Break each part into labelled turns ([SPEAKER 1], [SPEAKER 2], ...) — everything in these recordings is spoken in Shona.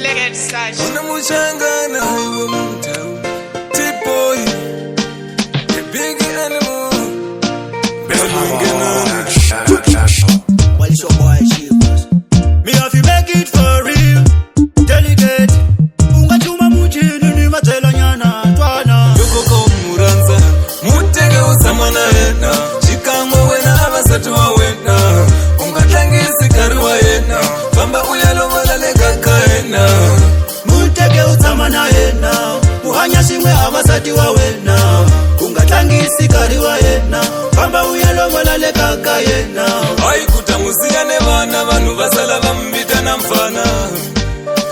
[SPEAKER 1] Legate Sash.
[SPEAKER 2] Unamuchangana hiyo mtau T-boy the big animal
[SPEAKER 3] Well, it's your boy Shivers. Me have to make it for real. Delegate ungachuma mujini ni matela nyana twana
[SPEAKER 2] Yokoko muranza mutege usamana yena Chikamwe wena abasatu wa wena Ungatangisi karuwa yena Famba uyalo malale kaka yena
[SPEAKER 3] mutege usamana yena Muhanya shimwe abasati wa wena Ungatangisi karuwa yena Famba uyalo malale kaka yena
[SPEAKER 2] Hai kutamusiyane vana vanhu vasala vambita na mfana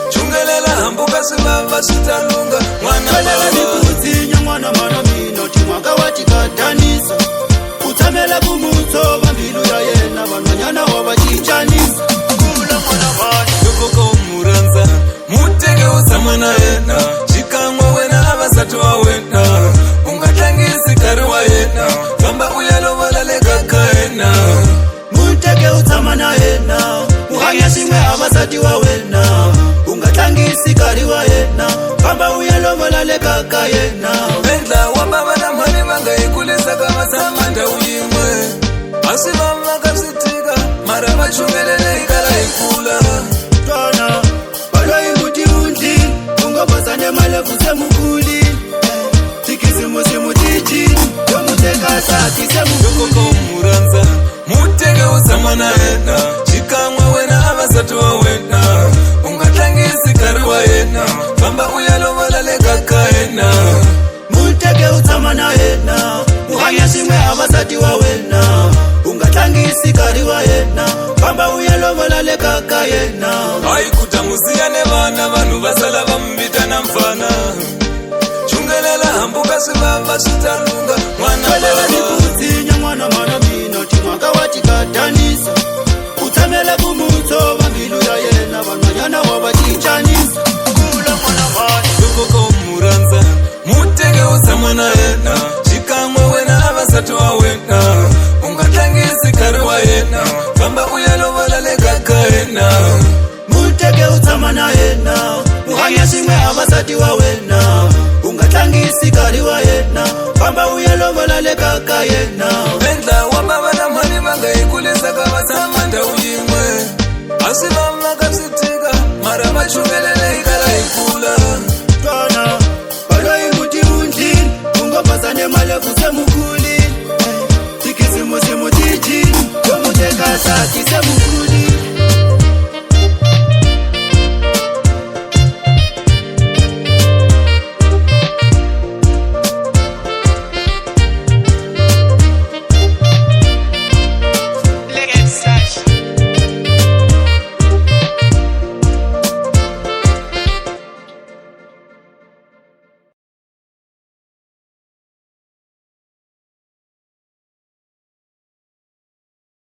[SPEAKER 2] Chungelela hambuka sibaba shitalunga mwana
[SPEAKER 3] Kalela nikuzinya mwana mwana mino Timwaka watikatanisha Utamela kumutso Bambilu ya yena Vanwanyana wabachichanisa Kula mwana vani
[SPEAKER 2] Yokoko muranza mutege usamana yena Chikamwe wena abasatu wa wena Ungatangisi karuwa yena Famba uyalo malale kaka yena
[SPEAKER 3] mutege utsamana yena Muhanya shimwe abasati wa wena Ungatangisi karuwa yena Famba uyalo malale kaka yena
[SPEAKER 2] Bendla wababa na mani manga ikulisa kama samanda uyimwe Asibama kapsitika mara machungelele ikala ikula
[SPEAKER 3] Twana balwa imuti undi Ungopasane malefu se mukuli Tikisi musimu tiji Yomuteka sati se
[SPEAKER 2] Yokoko
[SPEAKER 3] mukuli
[SPEAKER 2] muranza mutege usamana yena Chikamwe wena abasatu wa wena Ungatangisi karuwa yena Famba uyalo malale kaka yena
[SPEAKER 3] mutege utsamana yena Muhanya shimwe abasati wa wena Ungatangisi karuwa yena Famba uyalo malale kaka yena
[SPEAKER 2] Hai kutamusiyane vana vanhu vasala vambita na mfana Chungelela hambuka sibaba shitalunga mwana
[SPEAKER 3] Kalela
[SPEAKER 2] baba
[SPEAKER 3] nikuzinya mwana mwana mino Timwaka watikatanisha Utamela kumutso Bambilu ya yena Vanwanyana wabachichanisa Kula mwana vani
[SPEAKER 2] Yokoko muranza mutege usamana yena Chikamwe wena abasatu wa wena Ungatangisi karuwa yena Famba uyalo malale kaka yena
[SPEAKER 3] mutege utsamana yena Muhanya shimwe abasati wa wena Ungatangisi karuwa yena Famba uyalo malale kaka yena
[SPEAKER 2] Bendla wababa na mani manga ikulisa kama samanda uyimwe Asibama kapsitika mara machungelele ikala ikula
[SPEAKER 3] Twana balwa imuti undi Ungopasane malefu se mukuli Tikisi musimu tiji Yomuteka sati se mukuli